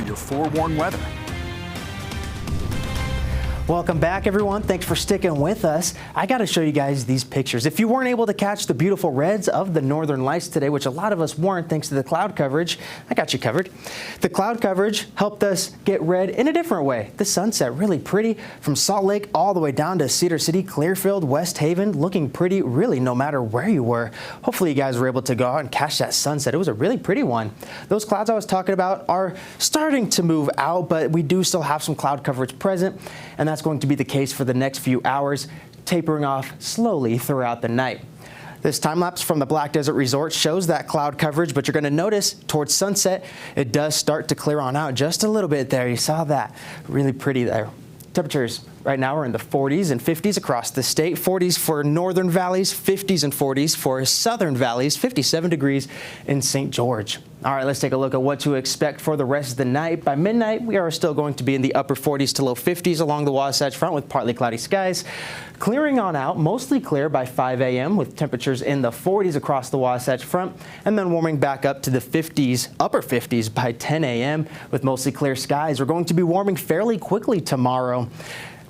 your forewarned weather. Welcome back, everyone. Thanks for sticking with us. I got to show you guys these pictures. If you weren't able to catch the beautiful reds of the northern lights today, which a lot of us weren't thanks to the cloud coverage, I got you covered. The cloud coverage helped us get red in a different way. The sunset really pretty from Salt Lake all the way down to Cedar City, Clearfield, West Haven, looking pretty really no matter where you were. Hopefully you guys were able to go out and catch that sunset. It was a really pretty one. Those clouds I was talking about are starting to move out, but we do still have some cloud coverage present, and that's going to be the case for the next few hours, tapering off slowly throughout the night. This time lapse from the Black Desert Resort shows that cloud coverage, but you're going to notice towards sunset, it does start to clear on out just a little bit there. You saw that. Really pretty there. Temperatures right now are in the 40s and 50s across the state. 40s for northern valleys, 50s and 40s for southern valleys, 57 degrees in St. George. All right, let's take a look at what to expect for the rest of the night. By midnight, we are still going to be in the upper 40s to low 50s along the Wasatch Front with partly cloudy skies. Clearing on out, mostly clear by 5 a.m. with temperatures in the 40s across the Wasatch Front, and then warming back up to the 50s, upper 50s by 10 a.m. with mostly clear skies. We're going to be warming fairly quickly tomorrow,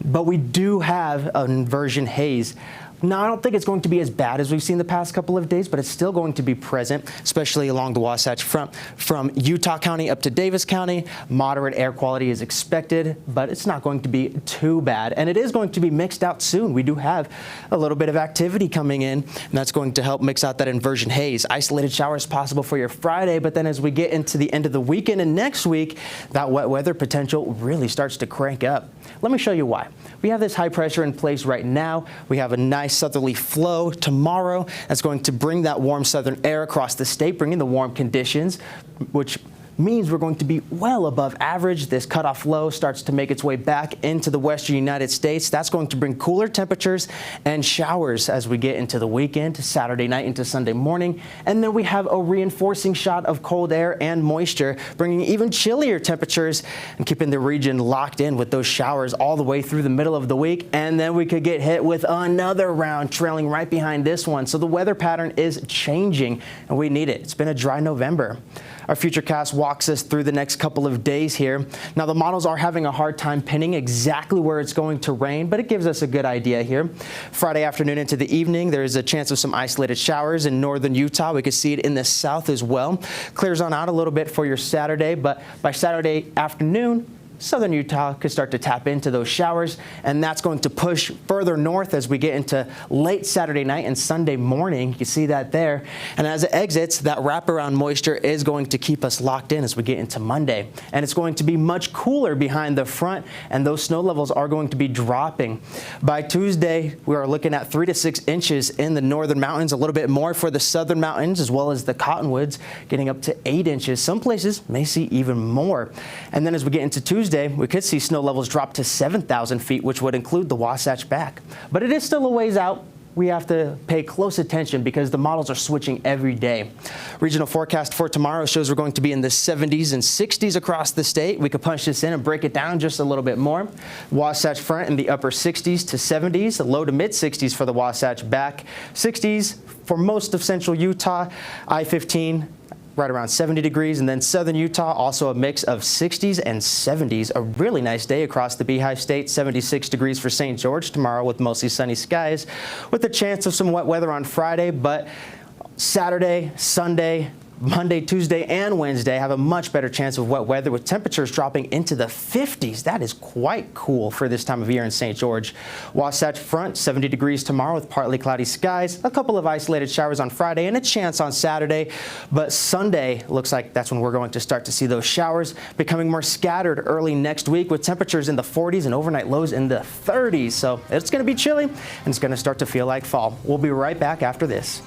but we do have an inversion haze. Now, I don't think it's going to be as bad as we've seen the past couple of days, but it's still going to be present, especially along the Wasatch Front. From Utah County up to Davis County, moderate air quality is expected, but it's not going to be too bad. And it is going to be mixed out soon. We do have a little bit of activity coming in, and that's going to help mix out that inversion haze. Isolated showers possible for your Friday, but then as we get into the end of the weekend and next week, that wet weather potential really starts to crank up. Let me show you why. We have this high pressure in place right now. We have a nice southerly flow tomorrow that's going to bring that warm southern air across the state, bringing the warm conditions, which means we're going to be well above average. This cutoff low starts to make its way back into the western United States. That's going to bring cooler temperatures and showers as we get into the weekend, Saturday night into Sunday morning. And then we have a reinforcing shot of cold air and moisture, bringing even chillier temperatures and keeping the region locked in with those showers all the way through the middle of the week. And then we could get hit with another round trailing right behind this one. So the weather pattern is changing and we need it. It's been a dry November. Our Futurecast walks us through the next couple of days here. Now, the models are having a hard time pinning exactly where it's going to rain, but it gives us a good idea here. Friday afternoon into the evening, there is a chance of some isolated showers in northern Utah. We could see it in the south as well. Clears on out a little bit for your Saturday, but by Saturday afternoon, southern Utah could start to tap into those showers, and that's going to push further north as we get into late Saturday night and Sunday morning. You can see that there. And as it exits, that wraparound moisture is going to keep us locked in as we get into Monday. And it's going to be much cooler behind the front, and those snow levels are going to be dropping. By Tuesday, we are looking at 3 to 6 inches in the northern mountains, a little bit more for the southern mountains, as well as the cottonwoods, getting up to 8 inches. Some places may see even more. And then as we get into Tuesday, we could see snow levels drop to 7,000 feet, which would include the Wasatch Back. But it is still a ways out. We have to pay close attention because the models are switching every day. Regional forecast for tomorrow shows we're going to be in the 70s and 60s across the state. We could punch this in and break it down just a little bit more. Wasatch Front in the upper 60s to 70s, low to mid 60s for the Wasatch Back, 60s for most of central Utah, I-15 right around 70 degrees, and then southern Utah also a mix of 60s and 70s. A really nice day across the Beehive State, 76 degrees for St. George tomorrow with mostly sunny skies with a chance of some wet weather on Friday, but Saturday, Sunday, Monday, Tuesday, and Wednesday have a much better chance of wet weather with temperatures dropping into the 50s. That is quite cool for this time of year in St. George. Wasatch Front, 70 degrees tomorrow with partly cloudy skies, a couple of isolated showers on Friday, and a chance on Saturday. But Sunday looks like that's when we're going to start to see those showers becoming more scattered early next week with temperatures in the 40s and overnight lows in the 30s. So it's going to be chilly, and it's going to start to feel like fall. We'll be right back after this.